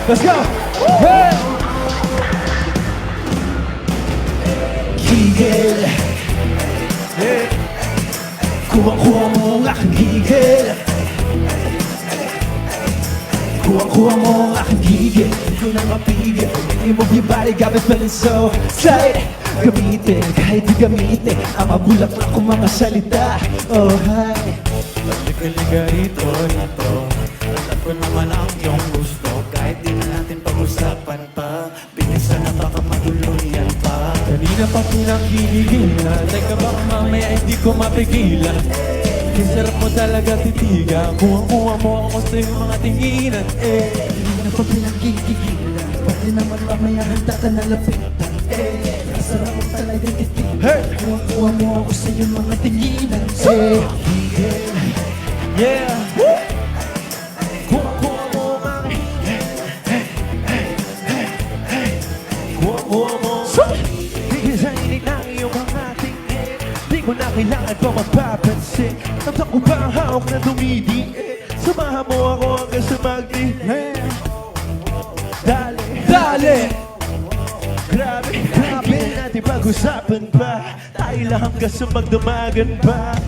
Let's go! Hey! Gigil Kuha-kuha mo ang aking gigil Kuha-kuha mo ang aking gigil Hindi ko na mapigil Hindi mo bibali gamit feeling so tight Gamitin kahit di gamitin Ang mabulaklak kong mga salita Oh hi Liga-liga ito Alam ko naman ang iyong gusto Kahit di na natin pag-usapan pa Bilisan na baka matuluyan pa Kanina pa pinakinigilan Teka baka mamaya hindi ko mapigilan Kisarap mo talaga titigan Kuha-kuha mo ako sa iyong mga tinginan Hindi na pa pinagkikigilan Pwede naman mamaya handa ka na lapitan Sarap mo talaga titigan Kuha-kuha mo ako sa iyong mga tinginan Yeah! Kuha-kuha mo ang aking Kuha-kuha mo Higisainin ang iyong mga tingin Di ko na kailangan pa magpapansin Namtak ko pa ang hawak na dumidiin Samahan mo ako hanggang sa magdilim Dali, dali Grabe, grabe natin pag-usapan pa Tayo lang hanggang sa magdamagan pa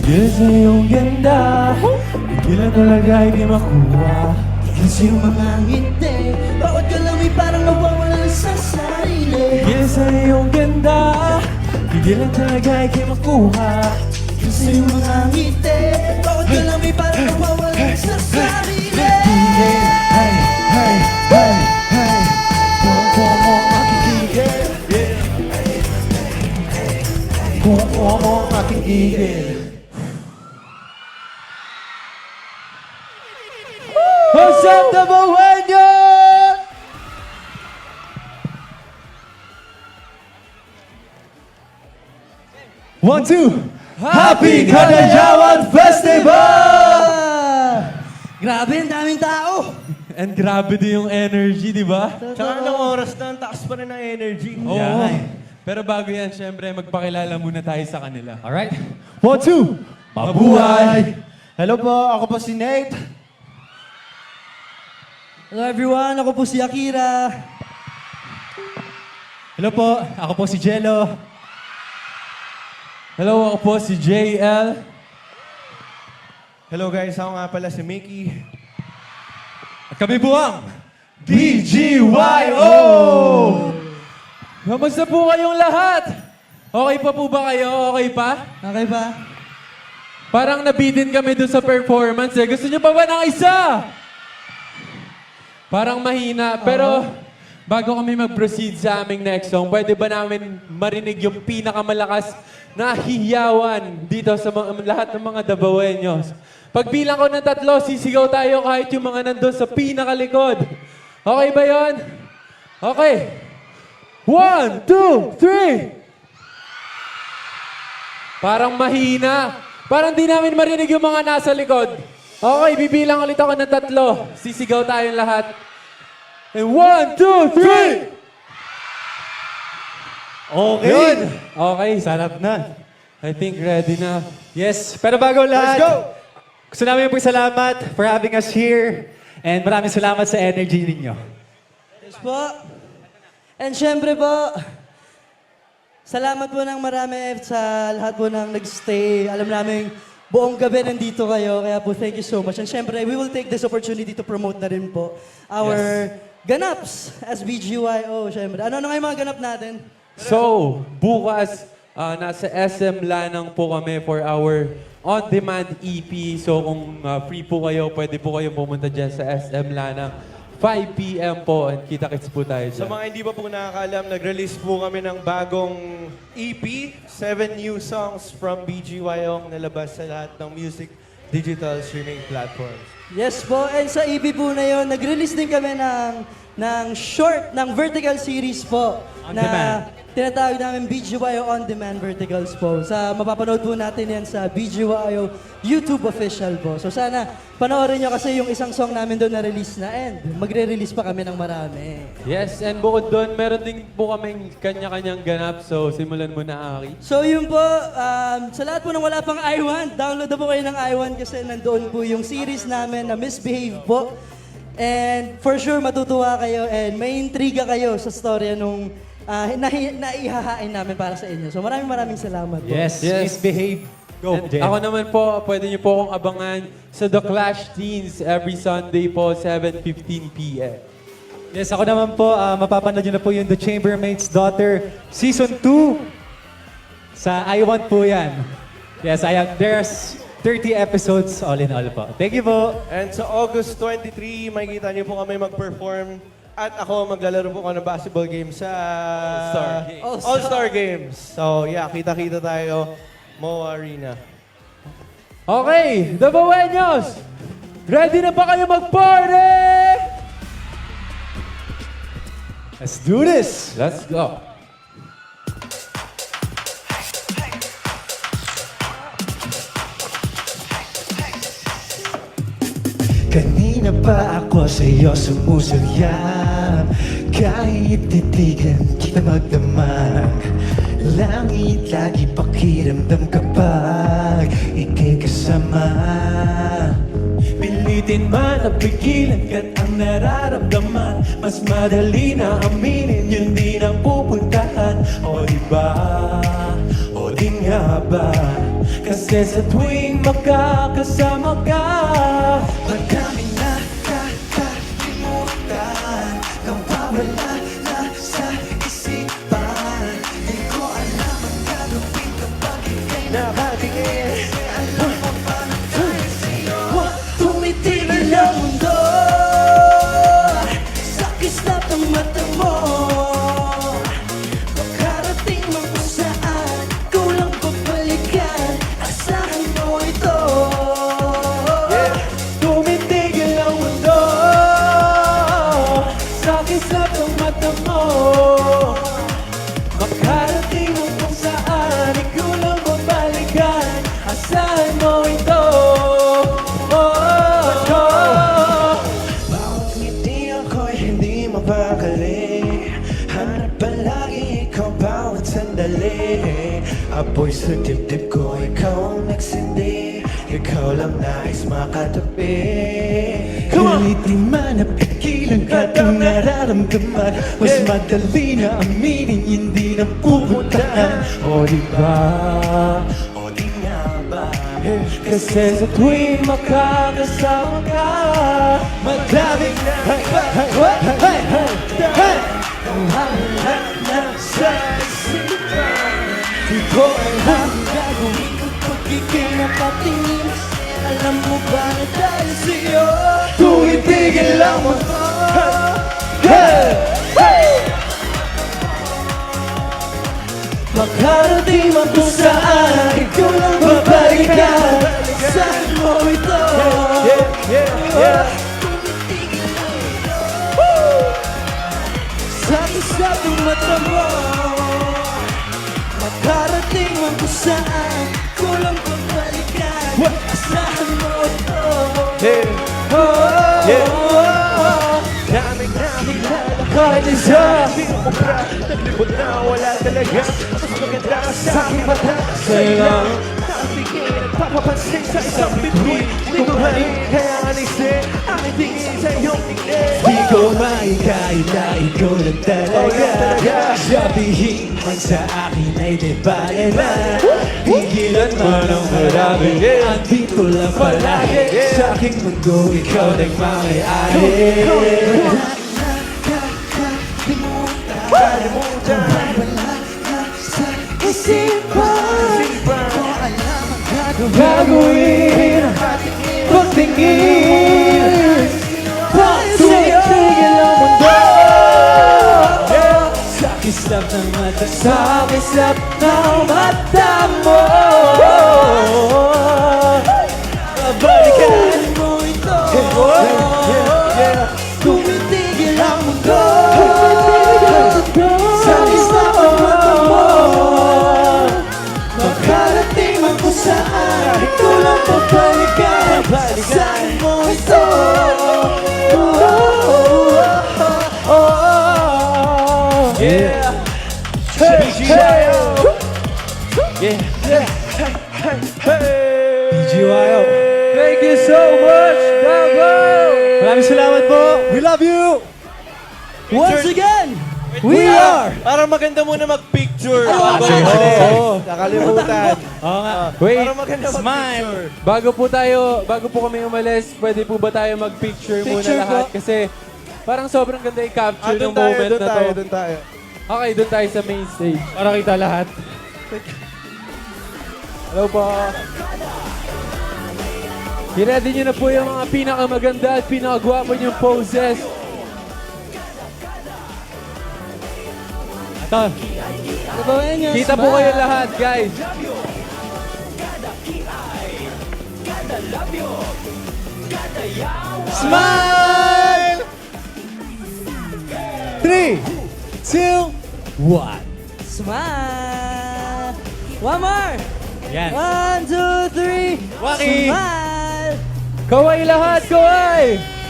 Tigil sa iyong ganda Tigilan talaga hindi makuha Tigil sa iyong mga ngiti Bawat galaw ay parang nawawala sa sarili Tigil sa iyong ganda Tigilan talaga hindi makuha Tigil sa iyong mga ngiti Bawat galaw ay parang nawawala sa sarili Hey, hey, hey, hey Kuha mo ang aking gigil Kuha mo ang aking gigil What's up, Dabawenyo? One, two. Happy Kanayawan Festival! Grabe, ang daming tao! And grabe din yung energy, di ba? Tsaka anong oras na, ang taas pa rin ng energy. Oo. Yeah. Pero bago yan, syempre, magpakilala muna tayo sa kanila. Alright. 1, 2. Mabuhay! Hello po, ako po si Nate. Hello everyone, ako po si Akira. Hello po, ako po si Jello. Hello, ako po si JL. Hello guys, ako nga pala si Mickey. At kami po ang BGYO! Kamusta po kayong lahat? Okay pa po ba kayo? Okay pa? Okay ba? Parang nabitin kami dun sa performance eh. Gusto niyo pa ba ng isa? Parang mahina. Pero bago kami mag-proceed sa aming next song, pwede ba namin marinig yung pinakamalakas na hiyawan dito sa lahat ng mga Dabawenyos? Pagbilang ko ng 3, sisigaw tayo kahit yung mga nandun sa pinakalikod. Okay ba yon? Okay. 1, 2, 3! Parang mahina. Parang di namin marinig yung mga nasa likod. Okay, bibilang ulit ako ng 3. Sisigaw tayong lahat. And 1, 2, 3! Okay. Yun! Okay, sarap na. I think ready na. Yes, pero bago lahat, Let's go! gusto namin po salamat for having us here and maraming salamat sa energy ninyo. Yes po. And syempre po, salamat po ng marami sa lahat po ng nag-stay. Alam namin, buong gabi nandito kayo. Kaya po, thank you so much. And syempre, we will take this opportunity to promote na rin po our ganaps as BGYO, syempre. Ano nga yung mga ganap natin? So, bukas, nasa SM Lanang po kami for our on-demand EP. So, kung free po kayo, pwede po kayo pumunta dyan sa SM Lanang. 5 p.m. po and kita-kits po tayo Sa dyan. mga hindi pa po nakakalam, nag-release po kami ng bagong EP, 7 new songs from BGYO nalabas sa lahat ng music digital streaming platforms. Yes po, and sa EP po na yun, nag-release din kami ng ng short, ng vertical series po. On na demand. tinatawag namin BGYO On Demand Verticals po. Mapapanood po natin yan sa BGYO YouTube official po. So sana panoorin nyo kasi yung isang song namin doon na release na and magre-release pa kami ng marami. Yes, and bukod doon, meron din po kaming kanya-kanyang ganap. So, simulan mo na, Aki. So yun po, sa lahat po ng wala pang I1, download na po kayo ng I1 kasi nandoon po yung series namin na Misbehave po. And for sure matutuwa kayo and may intriga kayo sa storya nung naihahain namin para sa inyo. So maraming salamat po. Yes, misbehave. Go, And Jen. ako naman po, pwede niyo po akong abangan sa The Clash Teens every Sunday po, 7:15 p.m. Yes, ako naman po, mapapanood nyo na po yung The Chambermaid's Daughter Season 2. Sa I1 po yan. Yes, there's 30 episodes all in all po. Thank you po. And sa August 23, makikita niyo po kami mag-perform at ako maglalaro po ako ng basketball game sa All-Star Games. So yeah, kita-kita tayo. MOA Arena. Okay, Dabawenyos! Ready na ba kayo mag-party? Let's do this! Let's go. Kanina pa ako sa'yo sumusulyap Kahit titigan kita magdamag Langit lagi pakiramdam kapag ika'y kasama Pilitin man na pigilan ka't ang nararamdaman Mas madali na aminin yun din ang pupuntahan O diba, o di nga ba Kasi sa tuwing makakasama ka Madaming nakakalimutan Nawawala na sa isipan Di ko alam ang gagawin kapag ika'y nakatingin Alam mo ba na tayo sa'yo Tumitigil ang mundo Sa kislap ng mata mo Makarating man kung saan Kulang babalikan Asahan mo ito Tumitigil ang mundo Sa kislap ng mata mo Makarating man kung saan Ikaw lang babalikan Asahan mo ito Bawat ngiti ako'y hindi mapakali Hanap palagi ikaw bawat sandali Apoy sa dibdib ko, ikaw ang nagsindi Ikaw lang nais makatabi Kahit di man napigilan ka ang nararamdaman Mas madali na aminin, hindi na pupuntahan O diba, o di nga ba Kasi sa tuwing makakasama ka Madaming na sa isipan Di ko alam ang gagawin kapag ika'y nakatingin Alam mo ba na dahil sa'yo Tumitigil ang mundo Makarating man kung saan Ikaw lang babalikan Saan mo ito Tumitigil ang mundo Sa kisap ng mata mo Makarating man kung saan Kulang babalikan Asahan mo ito Daming nakilala kahit isa Di mo pra, naglibot na wala talaga Mas maganda sa aking mata Sa'yo lang Nakapigil, nagpapapansin sa isang bituin Di ko maling kaya anisip Aking tingin sa iyong tingin Di ko maikaila, ikaw lang talaga Sabihin man sa akin ay di bale na Pigilan man ang marami Andito lang palagi Sa aking mundo, ikaw nagmamayari Kalimutan Wala na sa isipan Di ko alam ang gagawin Pagtingin Tumitigil ang mundo Sa kislap ng mata Sa kislap ng mata mo Babalikan mo ito Tumitigil ang mundo BGYO! BGYO. Thank you so much, Davao! Maraming salamat po. We love you! Once again, we are... Parang maganda muna mag-picture. Nakalimutan. Oo nga. Wait, Parang maganda mag-picture. bago po kami umalis, pwede po ba tayo mag-picture muna Picture lahat? po. Kasi parang sobrang ganda i-capture Doon ng moment doon na tayo, to. doon tayo. Okay, doon tayo sa main stage. Para kita lahat. Hello po. I-ready nyo na po yung mga pinakamaganda at pinakagwapo niyong poses. Ito. Gabawain niyo. Kita po kayo lahat, guys. Smile! 3, 2, 1. Smile! One more! Yan. 1, 2, 3. Waki! Smile! Kaway lahat, kaway!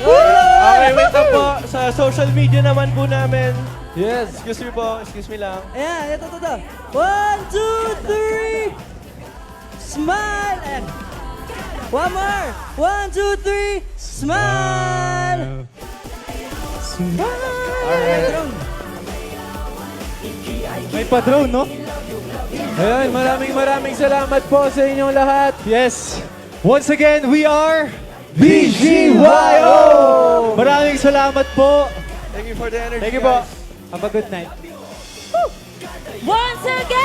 Okay, wait lang po. Sa social media naman po namin. Yes. Excuse me po, excuse me lang. Ayan, ito. 1, 2, 3. Smile! And one more! 1, 2, 3. Smile! Smile! May pa-drone, no? Ayan, maraming salamat po sa inyong lahat. Yes. Once again, we are BGYO! Maraming salamat po. Thank you for the energy, Thank you po. guys. Have a good night. Once again!